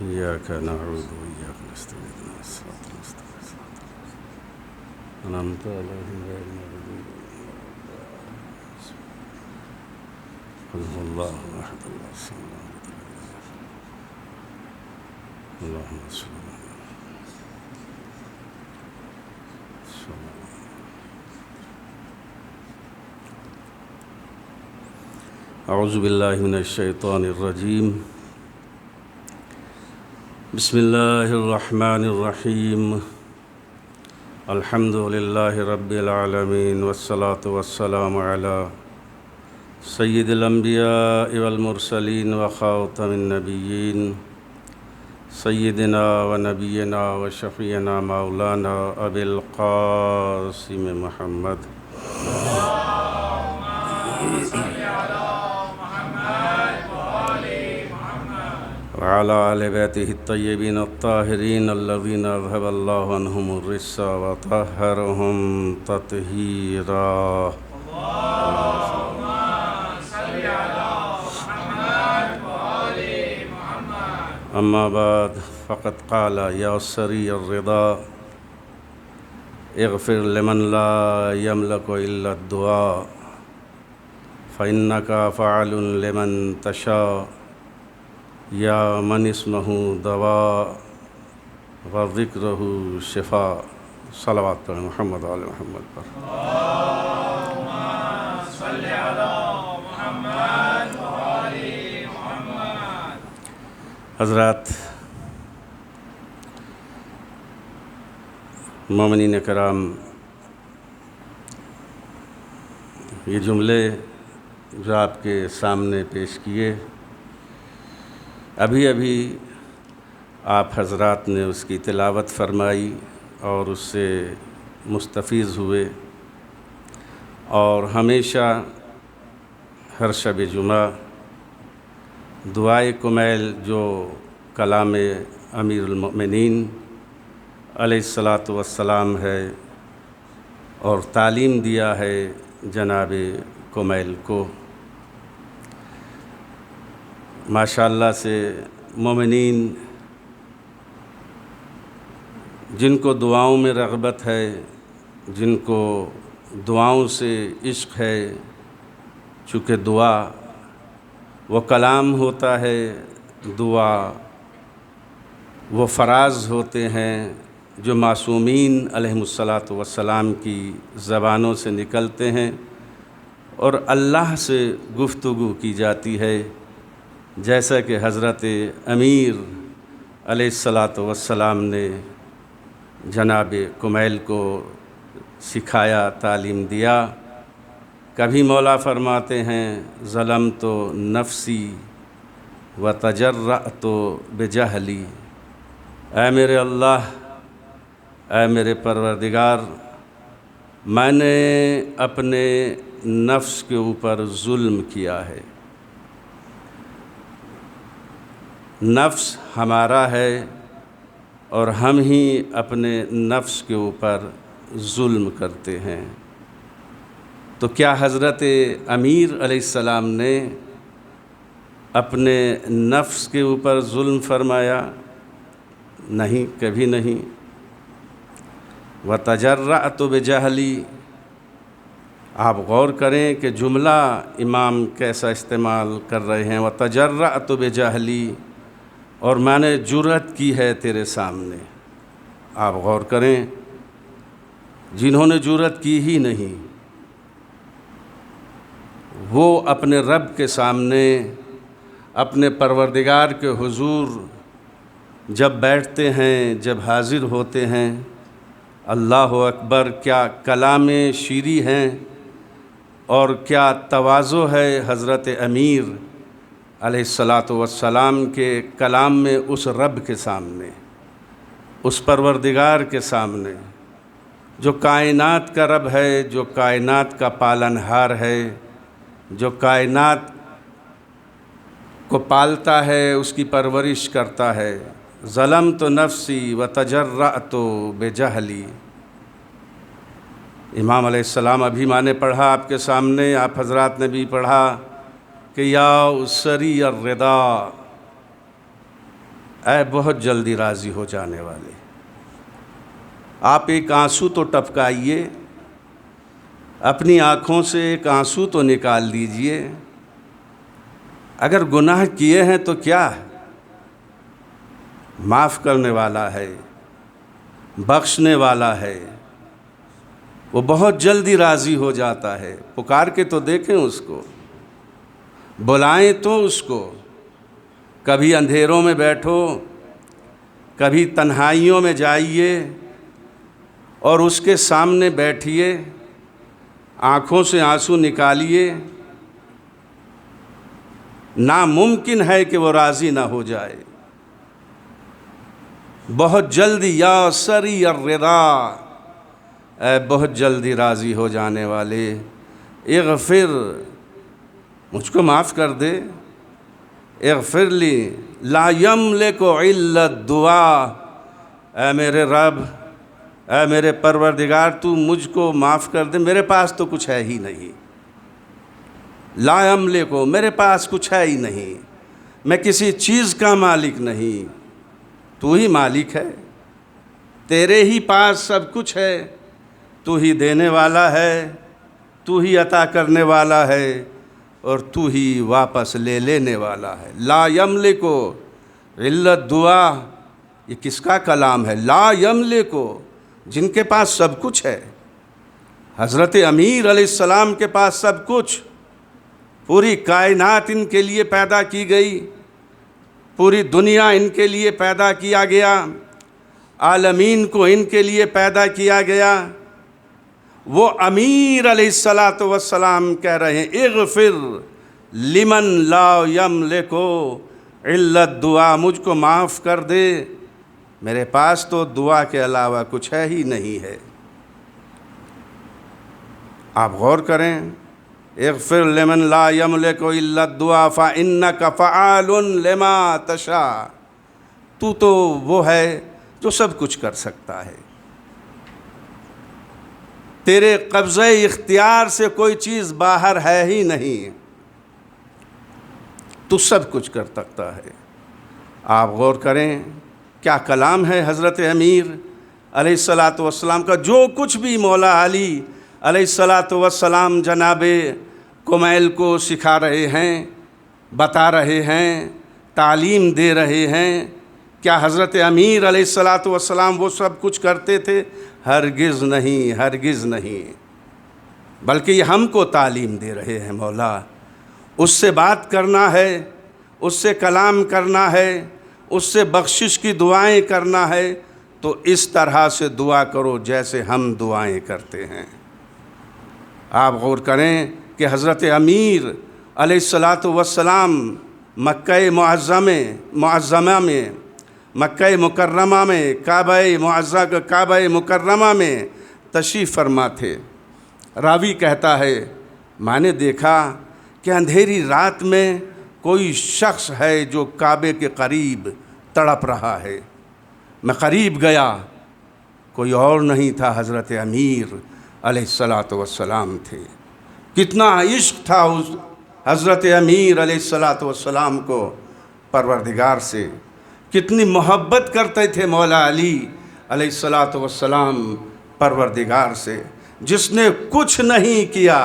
إياك نعبد وإياك نستعين اهدنا الصراط المستقيم صراط الذين أنعمت عليهم غير المغضوب قل هو الله أحد الله الصمد اللهم صل على أعوذ بالله من الشيطان الرجيم بسم الله الرحمن الرحيم الحمد لله رب العالمين والصلاة والسلام على سيد الأنبياء والمرسلين وخاتم النبيين سيدنا ونبينا وشفيعنا مولانا أبي القاسم محمد وعلى آل بيته الطيبين الطاهرين الذين أذهب الله عنهم الرجس وطهرهم تطهيرا. اللهم صل على محمد وآل محمد. أما بعد فقد قال يا سري الرضا اغفر لمن لا يملك إلا الدعاء فإنك فعل لمن تشاء یا من اسمہ دوا و ذکرہ شفا. صلوات پر محمد آل محمد پر. اللہم صلی علی محمد و آل محمد. حضرات، مومنین کرام، یہ جملے جو آپ کے سامنے پیش کیے، ابھی آپ حضرات نے اس کی تلاوت فرمائی اور اس سے مستفیض ہوئے، اور ہمیشہ ہر شب جمعہ دعائے کمیل جو کلام امیر المؤمنین علیہ الصلاۃ والسلام ہے اور تعلیم دیا ہے جناب کمیل کو، ماشاءاللہ سے مومنین جن کو دعاؤں میں رغبت ہے، جن کو دعاؤں سے عشق ہے، چونکہ دعا وہ کلام ہوتا ہے، دعا وہ فراز ہوتے ہیں جو معصومین علیہم الصلاۃ والسلام کی زبانوں سے نکلتے ہیں اور اللہ سے گفتگو کی جاتی ہے، جیسا کہ حضرت امیر علیہ الصلاۃ والسلام نے جناب کمیل کو سکھایا، تعلیم دیا. کبھی مولا فرماتے ہیں ظلمت نفسی وتجرأت بجہلی، اے میرے اللہ، اے میرے پروردگار، میں نے اپنے نفس کے اوپر ظلم کیا ہے. نفس ہمارا ہے اور ہم ہی اپنے نفس کے اوپر ظلم کرتے ہیں. تو کیا حضرت امیر علیہ السلام نے اپنے نفس کے اوپر ظلم فرمایا؟ نہیں، کبھی نہیں. وَتَجَرَّأْتُ بِجَهْلِي، آپ غور کریں کہ جملہ امام کیسا استعمال کر رہے ہیں. وَتَجَرَّأْتُ بِجَهْلِي، اور میں نے جرأت کی ہے تیرے سامنے. آپ غور کریں، جنہوں نے جرأت کی ہی نہیں، وہ اپنے رب کے سامنے، اپنے پروردگار کے حضور جب بیٹھتے ہیں، جب حاضر ہوتے ہیں، اللہ اکبر، کیا کلام شیریں ہیں اور کیا تواضع ہے حضرت امیر علیہ الصلاۃ والسلام کے کلام میں اس رب کے سامنے، اس پروردگار کے سامنے جو کائنات کا رب ہے، جو کائنات کا پالنہار ہے، جو کائنات کو پالتا ہے، اس کی پرورش کرتا ہے. ظلمت نفسی وتجرأت بجہلی. امام علیہ السلام ابھی میں نے پڑھا آپ کے سامنے، آپ حضرات نے بھی پڑھا کہ یا سری الرضا، اے بہت جلدی راضی ہو جانے والے، آپ ایک آنسو تو ٹپکائیے، اپنی آنکھوں سے ایک آنسو تو نکال دیجئے۔ اگر گناہ کیے ہیں تو کیا ہے، معاف کرنے والا ہے، بخشنے والا ہے، وہ بہت جلدی راضی ہو جاتا ہے۔ پکار کے تو دیکھیں اس کو، بلائیں تو اس کو۔ کبھی اندھیروں میں بیٹھو، کبھی تنہائیوں میں جائیے اور اس کے سامنے بیٹھیے، آنکھوں سے آنسو نکالیے۔ ناممکن ہے کہ وہ راضی نہ ہو جائے۔ بہت جلدی، یا سری الرضا، اے بہت جلدی راضی ہو جانے والے، اغفر، مجھ کو معاف کر دے، اغفر لی لا یملک الا الدعاء، اے میرے رب، اے میرے پروردگار، تو مجھ کو معاف کر دے، میرے پاس تو کچھ ہے ہی نہیں۔ لا یملک، میرے پاس کچھ ہے ہی نہیں، میں کسی چیز کا مالک نہیں، تو ہی مالک ہے، تیرے ہی پاس سب کچھ ہے، تو ہی دینے والا ہے، تو ہی عطا کرنے والا ہے، اور تو ہی واپس لے لینے والا ہے۔ لا یملک الا الدعاء، یہ کس کا کلام ہے؟ لا یملک، جن کے پاس سب کچھ ہے۔ حضرت امیر علیہ السلام کے پاس سب کچھ، پوری کائنات ان کے لیے پیدا کی گئی، پوری دنیا ان کے لیے پیدا کیا گیا، عالمین کو ان کے لیے پیدا کیا گیا۔ وہ امیر علیہ السلام کہہ رہے ہیں اغفر لمن لا یملک الا الدعاء، مجھ کو معاف کر دے، میرے پاس تو دعا کے علاوہ کچھ ہے ہی نہیں ہے۔ آپ غور کریں، اغفر لمن لا یملک الا الدعاء فانک فعال لما تشاء، تو وہ ہے جو سب کچھ کر سکتا ہے، تیرے قبضہ اختیار سے کوئی چیز باہر ہے ہی نہیں، تو سب کچھ کر سکتا ہے۔ آپ غور کریں کیا کلام ہے حضرت امیر علیہ السلام کا۔ جو کچھ بھی مولا علی علیہ السلام جناب کمیل کو سکھا رہے ہیں، بتا رہے ہیں، تعلیم دے رہے ہیں، کیا حضرت امیر علیہ السلام وہ سب کچھ کرتے تھے؟ ہرگز نہیں، ہرگز نہیں، بلکہ یہ ہم کو تعلیم دے رہے ہیں۔ مولا، اس سے بات کرنا ہے، اس سے کلام کرنا ہے، اس سے بخشش کی دعائیں کرنا ہے، تو اس طرح سے دعا کرو جیسے ہم دعائیں کرتے ہیں۔ آپ غور کریں کہ حضرت امیر علیہ السلام مکہ معظمہ میں، مکہ مکرمہ میں، کعبہ مکرمہ میں تشریف فرما تھے۔ راوی کہتا ہے میں نے دیکھا کہ اندھیری رات میں کوئی شخص ہے جو کعبے کے قریب تڑپ رہا ہے۔ میں قریب گیا، کوئی اور نہیں تھا، حضرت امیر علیہ السلام تھے۔ کتنا عشق تھا اس حضرت امیر علیہ السلام کو پروردگار سے، کتنی محبت کرتے تھے مولا علی علیہ السلام پروردگار سے، جس نے کچھ نہیں کیا،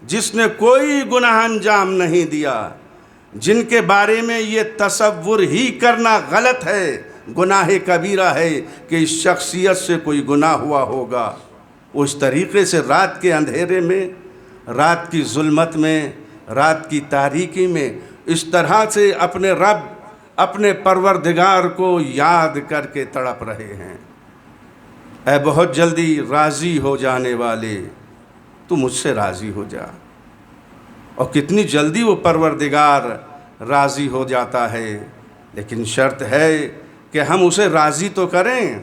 جس نے کوئی گناہ انجام نہیں دیا، جن کے بارے میں یہ تصور ہی کرنا غلط ہے، گناہ کبیرہ ہے کہ اس شخصیت سے کوئی گناہ ہوا ہوگا، وہ اس طریقے سے رات کے اندھیرے میں، رات کی ظلمت میں، رات کی تاریکی میں اس طرح سے اپنے رب، اپنے پروردگار کو یاد کر کے تڑپ رہے ہیں۔ اے بہت جلدی راضی ہو جانے والے، تو مجھ سے راضی ہو جا۔ اور کتنی جلدی وہ پروردگار راضی ہو جاتا ہے، لیکن شرط ہے کہ ہم اسے راضی تو کریں،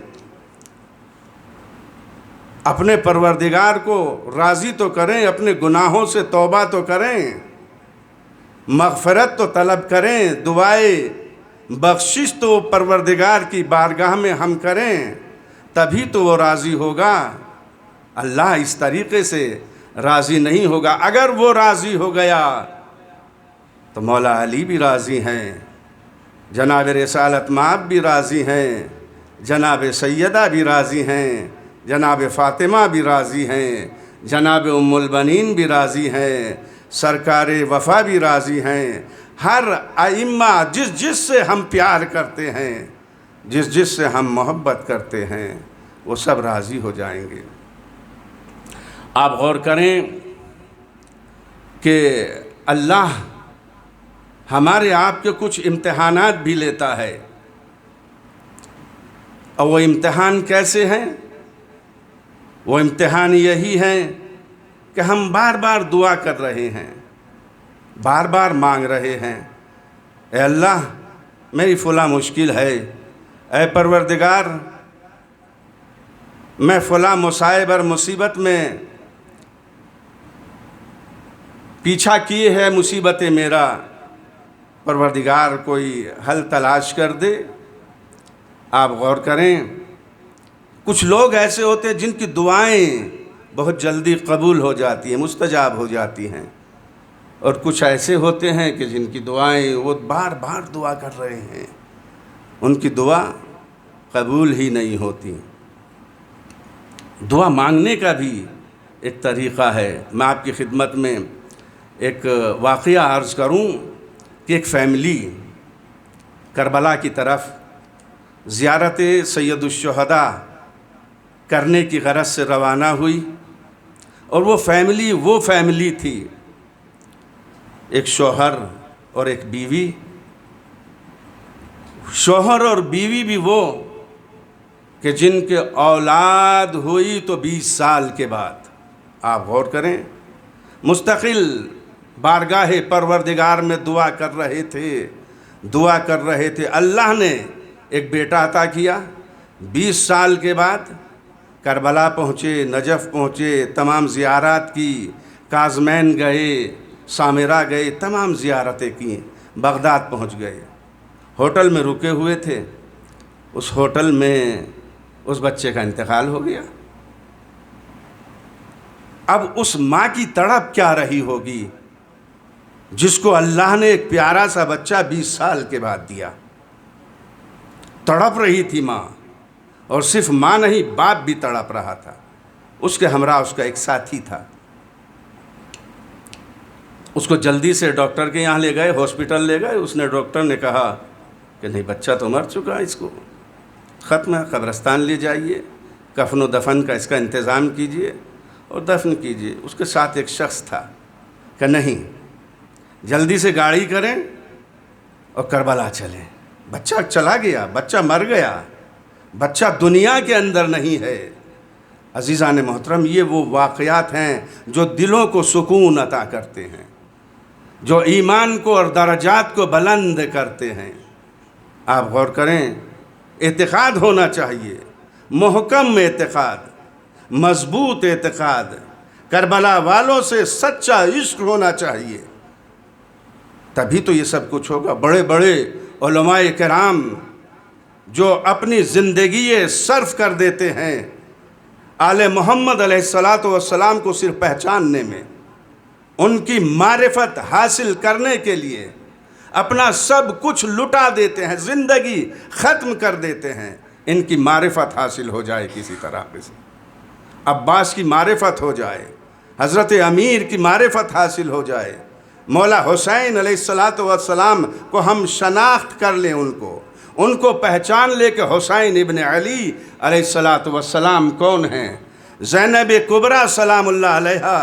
اپنے پروردگار کو راضی تو کریں، اپنے گناہوں سے توبہ تو کریں، مغفرت تو طلب کریں، دعائے بخشش تو پروردگار کی بارگاہ میں ہم کریں، تبھی تو وہ راضی ہوگا۔ اللہ اس طریقے سے راضی نہیں ہوگا۔ اگر وہ راضی ہو گیا تو مولا علی بھی راضی ہیں، جناب رسالت مآب بھی راضی ہیں، جناب سیدہ بھی راضی ہیں، جناب فاطمہ بھی راضی ہیں، جناب ام البنین بھی راضی ہیں، سرکار وفا بھی راضی ہیں۔ ہر ائمہ جس جس سے ہم پیار کرتے ہیں، جس جس سے ہم محبت کرتے ہیں، وہ سب راضی ہو جائیں گے۔ آپ غور کریں کہ اللہ ہمارے آپ کے کچھ امتحانات بھی لیتا ہے، اور وہ امتحان کیسے ہیں؟ وہ امتحان یہی ہے کہ ہم بار بار دعا کر رہے ہیں، بار بار مانگ رہے ہیں، اے اللہ میری فلاں مشکل ہے، اے پروردگار میں فلاں مصائب اور مصیبت میں پیچھا کیے ہے مصیبت میرا، پروردگار کوئی حل تلاش کر دے۔ آپ غور کریں، کچھ لوگ ایسے ہوتے ہیں جن کی دعائیں بہت جلدی قبول ہو جاتی ہیں، مستجاب ہو جاتی ہیں، اور کچھ ایسے ہوتے ہیں کہ جن کی دعائیں وہ بار بار دعا کر رہے ہیں، ان کی دعا قبول ہی نہیں ہوتی۔ دعا مانگنے کا بھی ایک طریقہ ہے۔ میں آپ کی خدمت میں ایک واقعہ عرض کروں کہ ایک فیملی کربلا کی طرف زیارت سید الشہداء کرنے کی غرض سے روانہ ہوئی، اور وہ فیملی تھی، ایک شوہر اور ایک بیوی۔ شوہر اور بیوی بھی وہ کہ جن کے اولاد ہوئی تو 20 سال کے بعد۔ آپ غور کریں، مستقل بارگاہ پروردگار میں دعا کر رہے تھے، اللہ نے ایک بیٹا عطا کیا۔ 20 سال کے بعد کربلا پہنچے، نجف پہنچے، تمام زیارات کی، کاظمین گئے، سامرا گئے، تمام زیارتیں کی، بغداد پہنچ گئے۔ ہوٹل میں رکے ہوئے تھے، اس ہوٹل میں اس بچے کا انتقال ہو گیا۔ اب اس ماں کی تڑپ کیا رہی ہوگی جس کو اللہ نے ایک پیارا سا بچہ 20 سال کے بعد دیا۔ تڑپ رہی تھی ماں، اور صرف ماں نہیں، باپ بھی تڑپ رہا تھا۔ اس کے ہمراہ اس کا ایک ساتھی تھا، اس کو جلدی سے ڈاکٹر کے یہاں لے گئے، ہاسپٹل لے گئے۔ اس نے ڈاکٹر نے کہا کہ نہیں، بچہ تو مر چکا، اس کو ختم ہے، قبرستان لے جائیے، کفن و دفن کا اس کا انتظام کیجئے اور دفن کیجئے۔ اس کے ساتھ ایک شخص تھا کہ نہیں، جلدی سے گاڑی کریں اور کربلا چلیں۔ بچہ چلا گیا، بچہ مر گیا، بچہ دنیا کے اندر نہیں ہے۔ عزیزان محترم، یہ وہ واقعات ہیں جو دلوں کو سکون عطا کرتے ہیں، جو ایمان کو اور درجات کو بلند کرتے ہیں۔ آپ غور کریں، اعتقاد ہونا چاہیے، محکم اعتقاد، مضبوط اعتقاد، کربلا والوں سے سچا عشق ہونا چاہیے، تبھی تو یہ سب کچھ ہوگا۔ بڑے بڑے علماء کرام جو اپنی زندگی صرف کر دیتے ہیں آل محمد علیہ السلام کو صرف پہچاننے میں، ان کی معرفت حاصل کرنے کے لیے اپنا سب کچھ لٹا دیتے ہیں، زندگی ختم کر دیتے ہیں۔ ان کی معرفت حاصل ہو جائے کسی طرح سے، عباس کی معرفت ہو جائے، حضرت امیر کی معرفت حاصل ہو جائے، مولا حسین علیہ السلام کو ہم شناخت کر لیں، ان کو پہچان لے کہ حسین ابن علی علیہ السلام کون ہیں، زینب کبریٰ سلام اللہ علیہا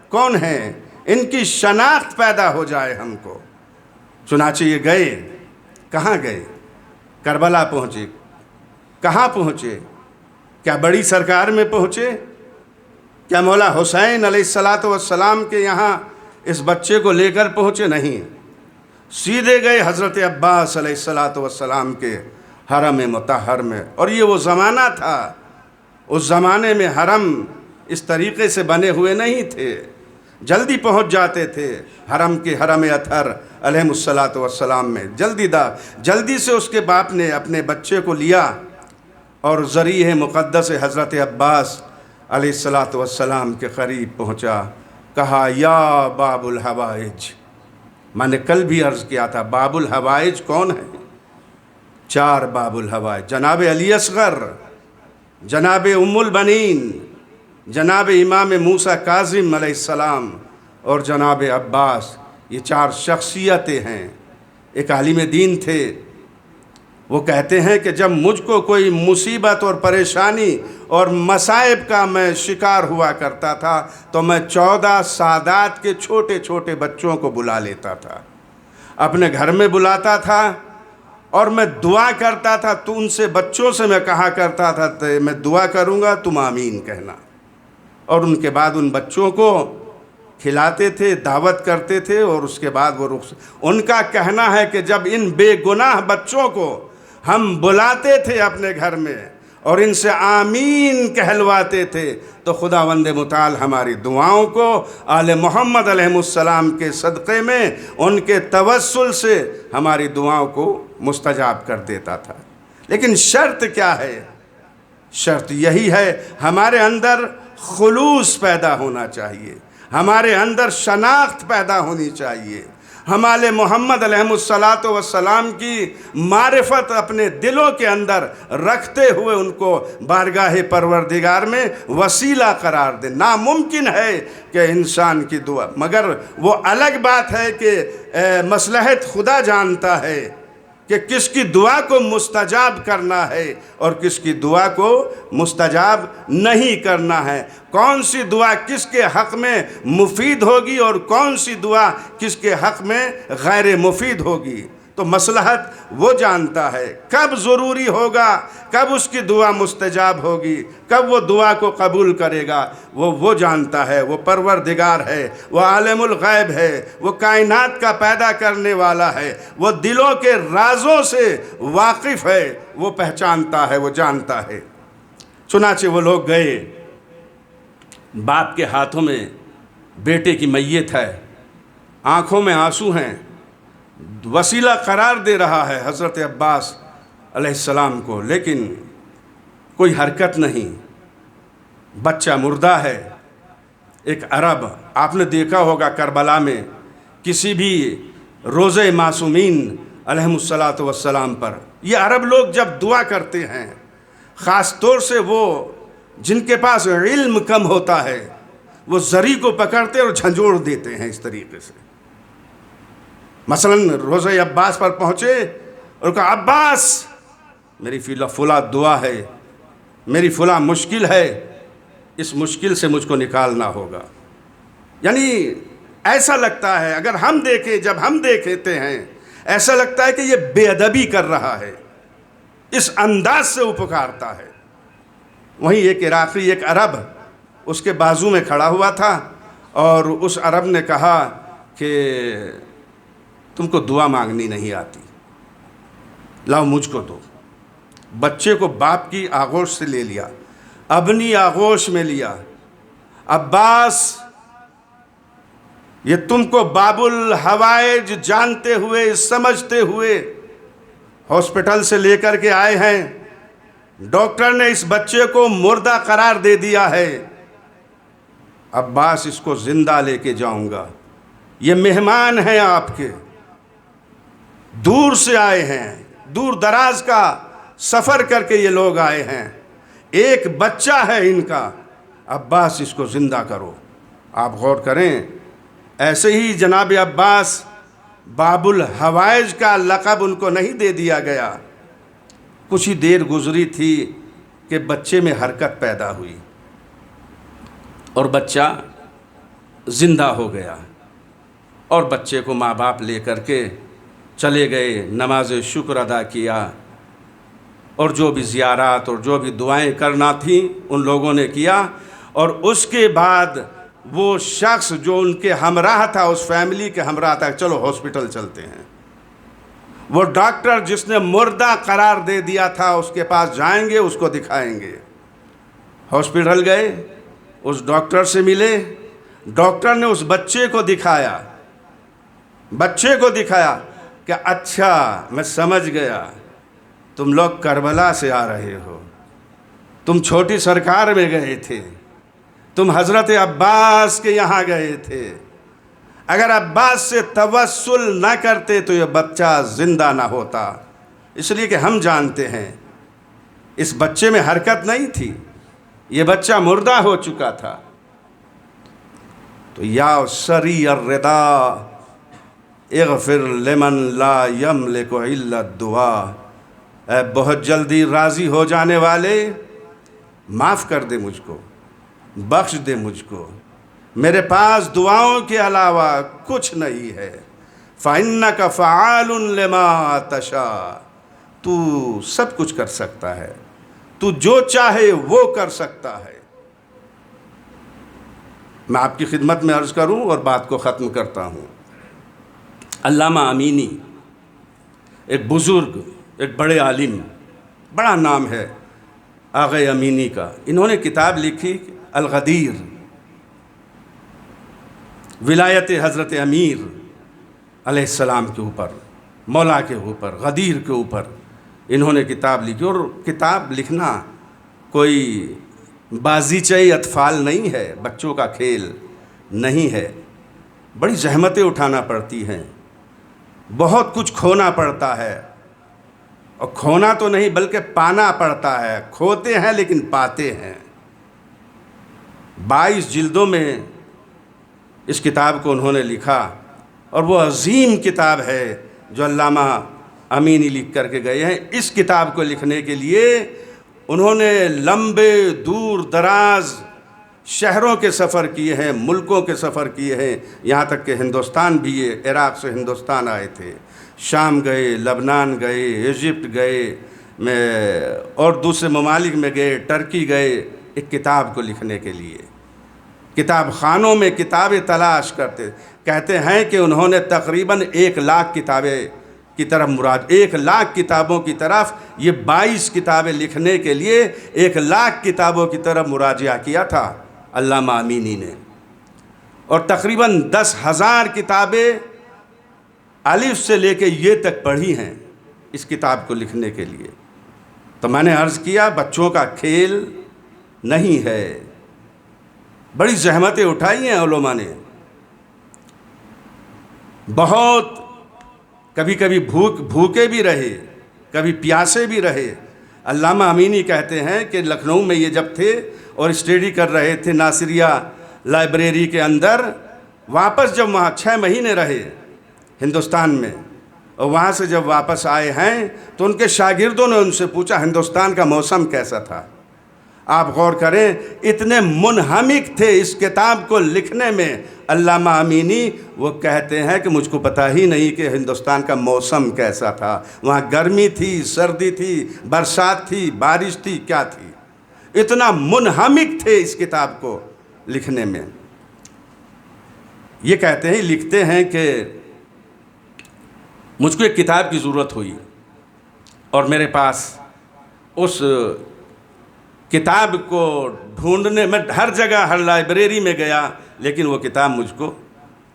کون ہیں، ان کی شناخت پیدا ہو جائے ہم کو۔ چنانچہ یہ گئے، کہاں گئے؟ کربلا پہنچے۔ کہاں پہنچے؟ کیا بڑی سرکار میں پہنچے؟ کیا مولا حسین علیہ السلام کے یہاں اس بچے کو لے کر پہنچے؟ نہیں، سیدھے گئے حضرت عباس علیہ السلام کے حرم مطہر میں۔ اور یہ وہ زمانہ تھا، اس زمانے میں حرم اس طریقے سے بنے ہوئے نہیں تھے، جلدی پہنچ جاتے تھے حرم اطہر علیہ السلام میں۔ جلدی سے اس کے باپ نے اپنے بچے کو لیا اور ذریح مقدس حضرت عباس علیہ السلام کے قریب پہنچا، کہا یا باب الحوائج۔ میں نے کل بھی عرض کیا تھا، باب الحوائج کون ہے؟ 4 باب الہوائج، جناب علی اصغر، جناب ام البنین، جناب امام موسیٰ کاظم علیہ السلام اور جناب عباس، یہ 4 شخصیتیں ہیں۔ ایک عالم دین تھے، وہ کہتے ہیں کہ جب مجھ کو کوئی مصیبت اور پریشانی اور مصائب کا میں شکار ہوا کرتا تھا تو میں 14 سادات کے چھوٹے چھوٹے بچوں کو بلا لیتا تھا، اپنے گھر میں بلاتا تھا اور میں دعا کرتا تھا، تو ان سے بچوں سے میں کہا کرتا تھا میں دعا کروں گا تم آمین کہنا، اور ان کے بعد ان بچوں کو کھلاتے تھے، دعوت کرتے تھے، اور اس کے بعد وہ ان کا کہنا ہے کہ جب ان بے گناہ بچوں کو ہم بلاتے تھے اپنے گھر میں اور ان سے آمین کہلواتے تھے تو خداوند متعال ہماری دعاؤں کو آل محمد علیہ السلام کے صدقے میں ان کے توسل سے ہماری دعاؤں کو مستجاب کر دیتا تھا۔ لیکن شرط کیا ہے؟ شرط یہی ہے، ہمارے اندر خلوص پیدا ہونا چاہیے، ہمارے اندر شناخت پیدا ہونی چاہیے، ہمارے محمد علیہ السلام کی معرفت اپنے دلوں کے اندر رکھتے ہوئے ان کو بارگاہ پروردگار میں وسیلہ قرار دیں۔ ناممکن ہے کہ انسان کی دعا، مگر وہ الگ بات ہے کہ مصلحت خدا جانتا ہے کہ کس کی دعا کو مستجاب کرنا ہے اور کس کی دعا کو مستجاب نہیں کرنا ہے، کون سی دعا کس کے حق میں مفید ہوگی اور کون سی دعا کس کے حق میں غیر مفید ہوگی۔ تو مصلحت وہ جانتا ہے، کب ضروری ہوگا، کب اس کی دعا مستجاب ہوگی، کب وہ دعا کو قبول کرے گا، وہ جانتا ہے، وہ پروردگار ہے، وہ عالم الغیب ہے، وہ کائنات کا پیدا کرنے والا ہے، وہ دلوں کے رازوں سے واقف ہے، وہ پہچانتا ہے، وہ جانتا ہے۔ چنانچہ وہ لوگ گئے، باپ کے ہاتھوں میں بیٹے کی میت ہے، آنکھوں میں آنسو ہیں، وسیلہ قرار دے رہا ہے حضرت عباس علیہ السلام کو، لیکن کوئی حرکت نہیں، بچہ مردہ ہے۔ ایک عرب، آپ نے دیکھا ہوگا کربلا میں کسی بھی روزہ معصومین علیہ السلام پر، یہ عرب لوگ جب دعا کرتے ہیں، خاص طور سے وہ جن کے پاس علم کم ہوتا ہے، وہ زری کو پکڑتے اور جھنجھوڑ دیتے ہیں اس طریقے سے۔ مثلا روزہ عباس پر پہنچے اور کہا عباس میری فلاں دعا ہے، میری فلاں مشکل ہے، اس مشکل سے مجھ کو نکالنا ہوگا۔ یعنی ایسا لگتا ہے، اگر ہم دیکھیں، جب ہم دیکھتے ہیں ایسا لگتا ہے کہ یہ بے ادبی کر رہا ہے، اس انداز سے وہ پکارتا ہے۔ وہیں ایک عراقی، ایک عرب اس کے بازو میں کھڑا ہوا تھا اور اس عرب نے کہا کہ تم کو دعا مانگنی نہیں آتی، لاؤ مجھ کو دو۔ بچے کو باپ کی آغوش سے لے لیا، اپنی آغوش میں لیا۔ عباس، یہ تم کو باب الحوائج جانتے ہوئے، سمجھتے ہوئے ہاسپٹل سے لے کر کے آئے ہیں، ڈاکٹر نے اس بچے کو مردہ قرار دے دیا ہے، عباس اس کو زندہ لے کے جاؤں گا۔ یہ مہمان ہیں آپ کے، دور سے آئے ہیں، دور دراز کا سفر کر کے یہ لوگ آئے ہیں، ایک بچہ ہے ان کا، عباس اس کو زندہ کرو۔ آپ غور کریں، ایسے ہی جناب عباس باب الحوائج کا لقب ان کو نہیں دے دیا گیا۔ کچھ ہی دیر گزری تھی کہ بچے میں حرکت پیدا ہوئی اور بچہ زندہ ہو گیا، اور بچے کو ماں باپ لے کر کے چلے گئے، نماز شکر ادا کیا، اور جو بھی زیارات اور جو بھی دعائیں کرنا تھیں ان لوگوں نے کیا۔ اور اس کے بعد وہ شخص جو ان کے ہمراہ تھا، اس فیملی کے ہمراہ تھا، چلو ہاسپٹل چلتے ہیں۔ وہ ڈاکٹر جس نے مردہ قرار دے دیا تھا اس کے پاس جائیں گے، اس کو دکھائیں گے۔ ہاسپٹل گئے، اس ڈاکٹر سے ملے، ڈاکٹر نے اس بچے کو دکھایا، کہ اچھا میں سمجھ گیا، تم لوگ کربلا سے آ رہے ہو، تم چھوٹی سرکار میں گئے تھے، تم حضرت عباس کے یہاں گئے تھے، اگر عباس سے توسل نہ کرتے تو یہ بچہ زندہ نہ ہوتا۔ اس لیے کہ ہم جانتے ہیں اس بچے میں حرکت نہیں تھی، یہ بچہ مردہ ہو چکا تھا۔ تو یا سری الردا اغفر لمن لا یملک الا الدعا، اے بہت جلدی راضی ہو جانے والے، معاف کر دے مجھ کو، بخش دے مجھ کو، میرے پاس دعاؤں کے علاوہ کچھ نہیں ہے۔ فَإِنَّكَ فَعَالٌ لِمَا تَشَاءُ، تو سب کچھ کر سکتا ہے، تو جو چاہے وہ کر سکتا ہے۔ میں آپ کی خدمت میں عرض کروں اور بات کو ختم کرتا ہوں۔ علامہ امینی ایک بزرگ، ایک بڑے عالم، بڑا نام ہے آغا امینی کا۔ انہوں نے کتاب لکھی الغدیر، ولایت حضرت امیر علیہ السلام کے اوپر، مولا کے اوپر، غدیر کے اوپر انہوں نے کتاب لکھی۔ اور کتاب لکھنا کوئی بازیچے اطفال نہیں ہے، بچوں کا کھیل نہیں ہے، بڑی زحمتیں اٹھانا پڑتی ہیں، بہت کچھ کھونا پڑتا ہے، اور کھونا تو نہیں بلکہ پانا پڑتا ہے، کھوتے ہیں لیکن پاتے ہیں۔ 22 جلدوں میں اس کتاب کو انہوں نے لکھا، اور وہ عظیم کتاب ہے جو علامہ امینی لکھ کر کے گئے ہیں۔ اس کتاب کو لکھنے کے لیے انہوں نے لمبے دور دراز شہروں کے سفر کیے ہیں، ملکوں کے سفر کیے ہیں، یہاں تک کہ ہندوستان بھی، عراق سے ہندوستان آئے تھے، شام گئے، لبنان گئے، ایجپٹ گئے، اور دوسرے ممالک میں گئے، ٹرکی گئے، ایک کتاب کو لکھنے کے لیے۔ کتاب خانوں میں کتابیں تلاش کرتے، کہتے ہیں کہ انہوں نے تقریباً 1 لاکھ کتابیں کی طرف 1 لاکھ کتابوں کی طرف، یہ 22 کتابیں لکھنے کے لیے 1 لاکھ کتابوں کی طرف مراجعہ کیا تھا علامہ امینی نے، اور تقریباً 10,000 کتابیں الف سے لے کے یہ تک پڑھی ہیں اس کتاب کو لکھنے کے لیے۔ تو میں نے عرض کیا بچوں کا کھیل نہیں ہے، بڑی زحمتیں اٹھائی ہیں علماء نے، بہت، کبھی کبھی بھوکے بھی رہے، کبھی پیاسے بھی رہے۔ علامہ امینی کہتے ہیں کہ لکھنؤ میں یہ جب تھے اور اسٹڈی کر رہے تھے ناصریہ لائبریری کے اندر، واپس جب وہاں 6 مہینے رہے ہندوستان میں، اور وہاں سے جب واپس آئے ہیں تو ان کے شاگردوں نے ان سے پوچھا ہندوستان کا موسم کیسا تھا۔ آپ غور کریں، اتنے منہمک تھے اس کتاب کو لکھنے میں علامہ امینی، وہ کہتے ہیں کہ مجھ کو پتہ ہی نہیں کہ ہندوستان کا موسم کیسا تھا، وہاں گرمی تھی، سردی تھی، برسات تھی، بارش تھی، کیا تھی، اتنا منہمک تھے اس کتاب کو لکھنے میں۔ یہ کہتے ہیں، لکھتے ہیں کہ مجھ کو ایک کتاب کی ضرورت ہوئی، اور میرے پاس اس کتاب کو ڈھونڈنے میں ہر جگہ، ہر لائبریری میں گیا، لیکن وہ کتاب مجھ کو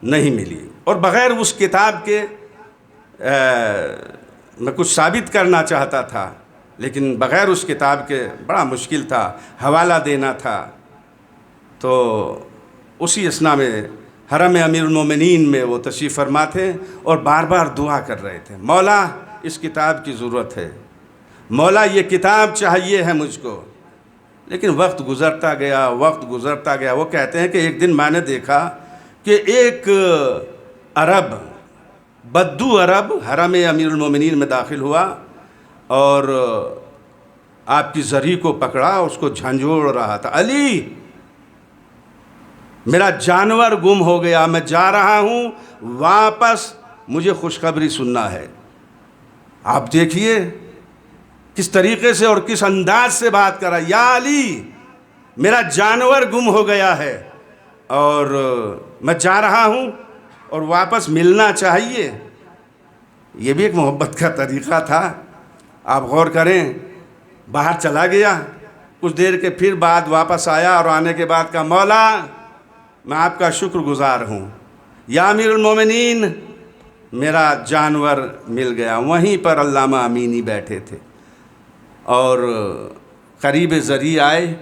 نہیں ملی، اور بغیر اس کتاب کے میں کچھ ثابت کرنا چاہتا تھا، لیکن بغیر اس کتاب کے بڑا مشکل تھا، حوالہ دینا تھا۔ تو اسی اثناء میں حرم امیر المومنین میں وہ تشریف فرما تھے، اور بار بار دعا کر رہے تھے، مولا اس کتاب کی ضرورت ہے، مولا یہ کتاب چاہیے ہے مجھ کو۔ لیکن وقت گزرتا گیا، وقت گزرتا گیا۔ وہ کہتے ہیں کہ ایک دن میں نے دیکھا کہ ایک عرب، بدو عرب، حرم امیر المومنین میں داخل ہوا، اور آپ کی زری کو پکڑا، اس کو جھنجھوڑ رہا تھا، علی میرا جانور گم ہو گیا، میں جا رہا ہوں واپس، مجھے خوشخبری سننا ہے۔ آپ دیکھیے کس طریقے سے اور کس انداز سے بات کرا، یا علی میرا جانور گم ہو گیا ہے، اور میں جا رہا ہوں اور واپس ملنا چاہیے۔ یہ بھی ایک محبت کا طریقہ تھا۔ آپ غور کریں، باہر چلا گیا، کچھ دیر کے پھر بعد واپس آیا، اور آنے کے بعد کہا، مولا میں آپ کا شکر گزار ہوں، یا امیر المومنین میرا جانور مل گیا۔ وہیں پر علامہ امینی بیٹھے تھے، اور قریب زری آئے،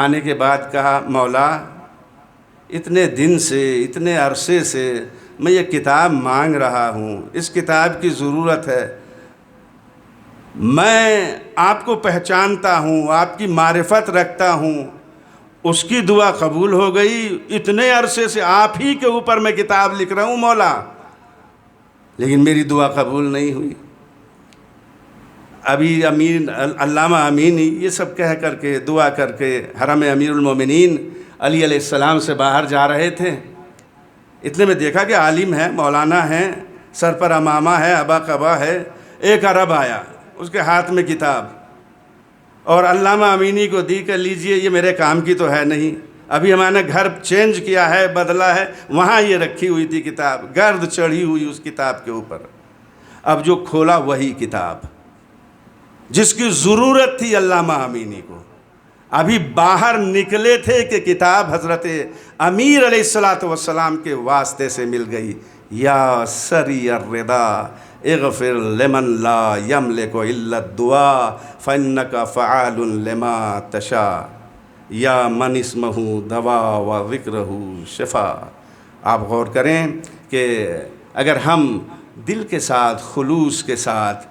آنے کے بعد کہا، مولا اتنے دن سے، اتنے عرصے سے میں یہ کتاب مانگ رہا ہوں، اس کتاب کی ضرورت ہے۔ میں آپ کو پہچانتا ہوں، آپ کی معرفت رکھتا ہوں، اس کی دعا قبول ہو گئی۔ اتنے عرصے سے آپ ہی کے اوپر میں کتاب لکھ رہا ہوں مولا، لیکن میری دعا قبول نہیں ہوئی۔ ابھی علامہ امینی یہ سب کہہ کر کے دعا کر کے حرم امیر المومنین علی علیہ السلام سے باہر جا رہے تھے۔ اتنے میں دیکھا کہ عالم ہے، مولانا ہے، سر پر امامہ ہے، ابا قبا ہے، ایک عرب آیا، اس کے ہاتھ میں کتاب، اور علامہ امینی کو دی کہ لیجئے، یہ میرے کام کی تو ہے نہیں، ابھی ہم نے گھر چینج کیا ہے، بدلا ہے، وہاں یہ رکھی ہوئی تھی کتاب، گرد چڑھی ہوئی اس کتاب کے اوپر۔ اب جو کھولا وہی کتاب جس کی ضرورت تھی علامہ امینی کو، ابھی باہر نکلے تھے کہ کتاب حضرت امیر علیہ السلام کے واسطے سے مل گئی۔ یا سری الرضا اغفر لمن لا یملک الا الدعاء فانک فعال لما تشاء یا من اسمہ دوا و ذکرہ شفا۔ آپ غور کریں کہ اگر ہم دل کے ساتھ، خلوص کے ساتھ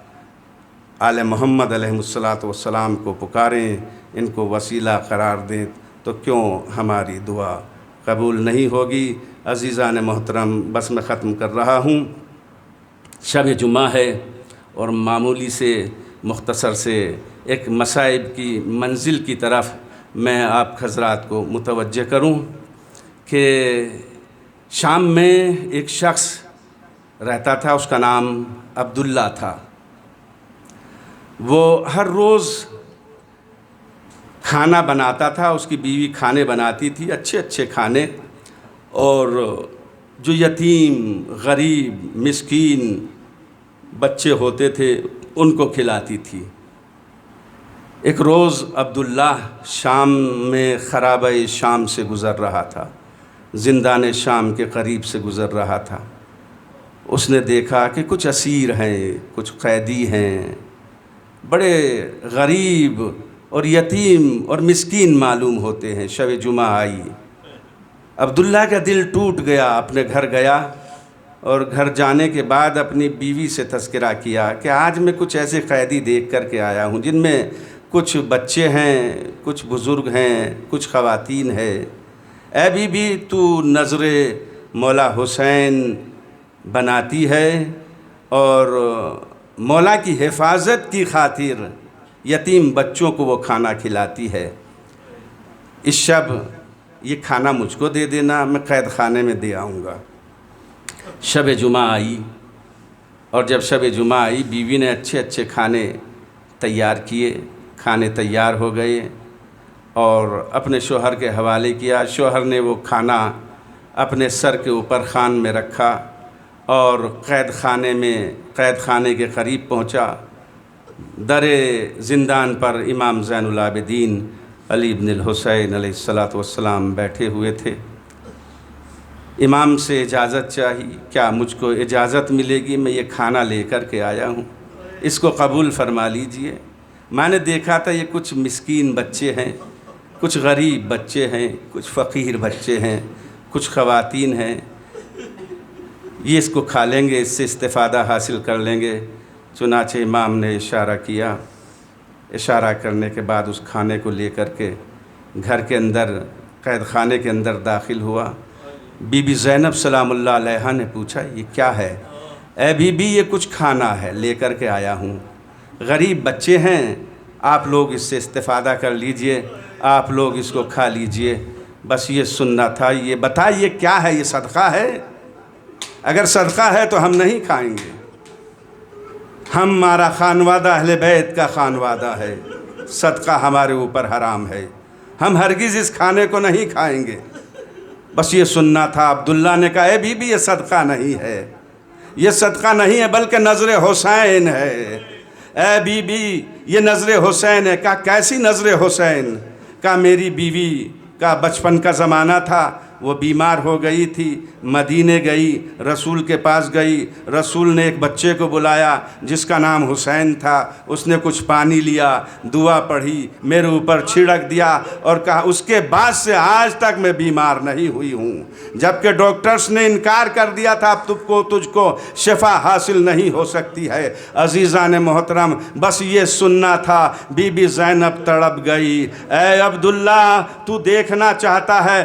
آل محمد علیہ السلام کو پکاریں، ان کو وسیلہ قرار دیں، تو کیوں ہماری دعا قبول نہیں ہوگی؟ عزیزان محترم، بس میں ختم کر رہا ہوں۔ شب جمعہ ہے اور معمولی سے مختصر سے ایک مصائب کی منزل کی طرف میں آپ حضرات کو متوجہ کروں کہ شام میں ایک شخص رہتا تھا، اس کا نام عبداللہ تھا۔ وہ ہر روز کھانا بناتا تھا، اس کی بیوی کھانے بناتی تھی، اچھے اچھے کھانے، اور جو یتیم، غریب، مسکین بچے ہوتے تھے ان کو کھلاتی تھی۔ ایک روز عبداللہ شام میں خرابہ شام سے گزر رہا تھا، زندان شام کے قریب سے گزر رہا تھا۔ اس نے دیکھا کہ کچھ اسیر ہیں، کچھ قیدی ہیں، بڑے غریب اور یتیم اور مسکین معلوم ہوتے ہیں۔ شب جمعہ آئی، عبداللہ کا دل ٹوٹ گیا، اپنے گھر گیا، اور گھر جانے کے بعد اپنی بیوی سے تذکرہ کیا کہ آج میں کچھ ایسے قیدی دیکھ کر کے آیا ہوں جن میں کچھ بچے ہیں، کچھ بزرگ ہیں، کچھ خواتین ہیں۔ اے بی بی، تو نظر مولا حسین بناتی ہے اور مولا کی حفاظت کی خاطر یتیم بچوں کو وہ کھانا کھلاتی ہے۔ اس شب یہ کھانا مجھ کو دے دینا، میں قید خانے میں دے آؤں گا۔ شب جمعہ آئی، اور جب شب جمعہ آئی، بیوی نے اچھے اچھے کھانے تیار کیے، کھانے تیار ہو گئے اور اپنے شوہر کے حوالے کیا۔ شوہر نے وہ کھانا اپنے سر کے اوپر خوان میں رکھا اور قید خانے کے قریب پہنچا۔ در زندان پر امام زین العابدین علی بن الحسین علیہ السلام بیٹھے ہوئے تھے۔ امام سے اجازت چاہی، کیا مجھ کو اجازت ملے گی؟ میں یہ کھانا لے کر کے آیا ہوں، اس کو قبول فرما لیجئے۔ میں نے دیکھا تھا یہ کچھ مسکین بچے ہیں، کچھ غریب بچے ہیں، کچھ فقیر بچے ہیں، کچھ خواتین ہیں، یہ اس کو کھا لیں گے، اس سے استفادہ حاصل کر لیں گے۔ چنانچہ امام نے اشارہ کیا، اشارہ کرنے کے بعد اس کھانے کو لے کر کے گھر کے اندر، قید خانے کے اندر داخل ہوا۔ بی بی زینب سلام اللہ علیہا نے پوچھا یہ کیا ہے؟ اے بی بی، یہ کچھ کھانا ہے، لے کر کے آیا ہوں، غریب بچے ہیں، آپ لوگ اس سے استفادہ کر لیجئے، آپ لوگ اس کو کھا لیجئے، بس یہ سننا تھا۔ یہ بتائیے کیا ہے؟ یہ صدقہ ہے؟ اگر صدقہ ہے تو ہم نہیں کھائیں گے، ہمارا خانوادہ اہل بیت کا خانوادہ ہے، صدقہ ہمارے اوپر حرام ہے، ہم ہرگز اس کھانے کو نہیں کھائیں گے، بس یہ سننا تھا۔ عبداللہ نے کہا اے بی بی، یہ صدقہ نہیں ہے، یہ صدقہ نہیں ہے بلکہ نظر حسین ہے۔ اے بی بی، یہ نظر حسین ہے۔ کہا کیسی نظر حسین؟ کہا میری بیوی کا بچپن کا زمانہ تھا، وہ بیمار ہو گئی تھی، مدینے گئی، رسول کے پاس گئی، رسول نے ایک بچے کو بلایا جس کا نام حسین تھا، اس نے کچھ پانی لیا، دعا پڑھی، میرے اوپر چھڑک دیا اور کہا اس کے بعد سے آج تک میں بیمار نہیں ہوئی ہوں، جبکہ ڈاکٹرز نے انکار کر دیا تھا اب تجھ کو شفا حاصل نہیں ہو سکتی ہے۔ عزیزان محترم، بس یہ سننا تھا۔ بی بی زینب تڑپ گئی، اے عبداللہ تو دیکھنا چاہتا ہے،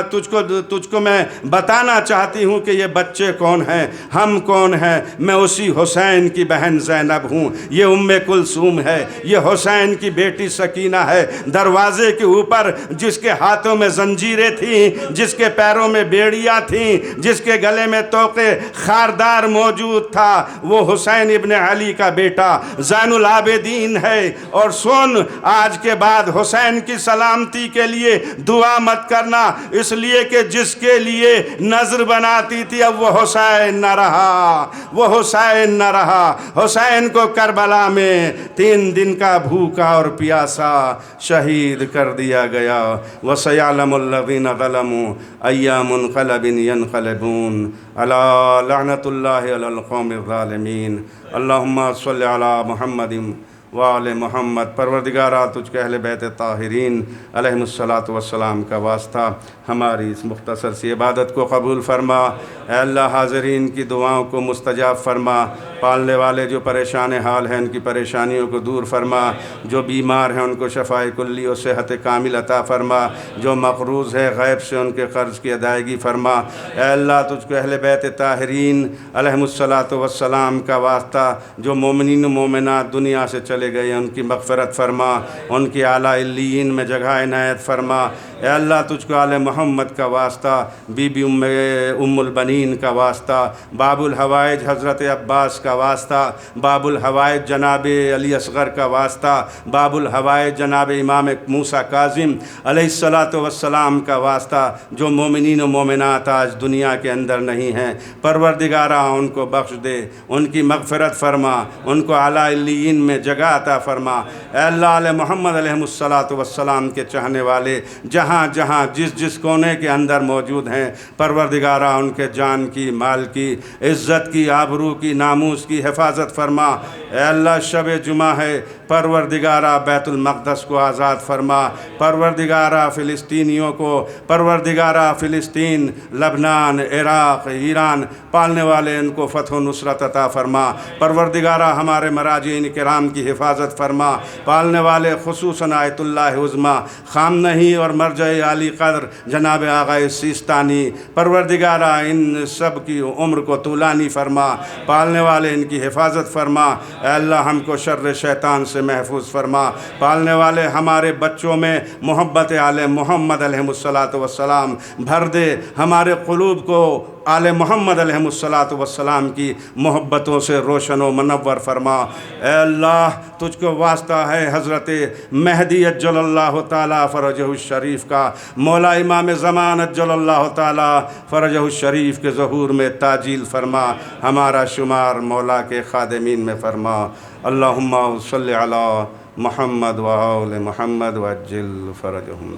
تجھ کو میں بتانا چاہتی ہوں کہ یہ بچے کون ہیں، ہم کون ہیں۔ میں اسی حسین کی بہن زینب ہوں، یہ ام کلثوم ہے، یہ حسین کی بیٹی سکینہ ہے۔ دروازے کے اوپر جس کے ہاتھوں میں زنجیریں تھیں، جس کے پیروں میں بیڑیاں تھیں، جس کے گلے میں توقے خاردار موجود تھا، وہ حسین ابن علی کا بیٹا زین العابدین ہے۔ اور سن، آج کے بعد حسین کی سلامتی کے لیے دعا مت کرنا، اس لیے کہ جس کے لیے نظر بناتی تھی اب وہ حسین نہ رہا، وہ حسین نہ رہا۔ حسین کو کربلا میں 3 دن کا بھوکا اور پیاسا شہید کر دیا گیا۔ وَسَيَعْلَمُ الَّذِينَ ظَلَمُوا أَيَّ مُنْقَلَبٍ يَنْقَلِبُونَ أَلَا لَعْنَةُ اللَّهِ عَلَى الْقَوْمِ الظَّالِمِينَ۔ اللہم صلی علی محمد وآل محمد۔ پروردگارا تجھ کے اہل بیت طاہرین علیہم الصلاۃ کا واسطہ ہماری اس مختصر سی عبادت کو قبول فرما۔ اے اللہ، حاضرین کی دعاؤں کو مستجاب فرما۔ پالنے والے جو پریشان حال ہیں ان کی پریشانیوں کو دور فرما، جو بیمار ہیں ان کو شفاء کلی و صحت کامل عطا فرما، جو مقروض ہے غیب سے ان کے قرض کی ادائیگی فرما۔ اے اللہ، تجھ کو اہل بیت طاہرین علیہم الصلاۃ کا واسطہ جو مومنین و مومنات دنیا سے چلے گئے ان کی مغفرت فرما، ان کی اعلیٰ علیین میں جگہ عنایت فرما۔ اے اللہ، تجھ کو آل محمد کا واسطہ، بی بی ام البنین کا واسطہ، باب الحوائج حضرت عباس کا واسطہ، باب الحوائج جناب علی اصغر کا واسطہ، باب الحوائج جناب امام موسیٰ کاظم علیہ السلام کا واسطہ، جو مومنین و مومنات آج دنیا کے اندر نہیں ہیں، پروردگارا ان کو بخش دے، ان کی مغفرت فرما، ان کو اعلیٰ علیین میں جگہ عطا فرما۔ اے اللہ، آل محمد علیہ السلام کے چاہنے والے جہاں جہاں جس کونے کے اندر موجود ہیں، پروردگارا ان کے جان کی، مال کی، عزت کی، آبرو کی، ناموس کی حفاظت فرما۔ اے اللہ، شب جمعہ ہے، پروردگارا بیت المقدس کو آزاد فرما، پروردگارا فلسطینیوں کو، پروردگارا فلسطین، لبنان، عراق، ایران پالنے والے ان کو فتح و نصرت عطا فرما۔ پروردگارا ہمارے مراجعین کرام کی حفاظت فرما، پالنے والے خصوصاً آیت اللہ عظمی خامنہی اور مرجع عالی قدر جناب آغا سیستانی، پروردگارا ان سب کی عمر کو طولانی فرما، پالنے والے ان کی حفاظت فرما۔ اے اللہ، ہم کو شر شیطان سے محفوظ فرما، پالنے والے ہمارے بچوں میں محبت آل محمد علیہ السلام بھر دے، ہمارے قلوب کو آل محمد علیہ السلام کی محبتوں سے روشن و منور فرما۔ اے اللہ، تجھ کو واسطہ ہے حضرت مہدی اجل اللہ تعالیٰ فرجہ الشریف کا، مولا امام زمان اجل اللہ تعالیٰ فرجہ الشریف کے ظہور میں تاجیل فرما، ہمارا شمار مولا کے خادمین میں فرما۔ اللہم صلی علی محمد و آل محمد وعجل فرجہم۔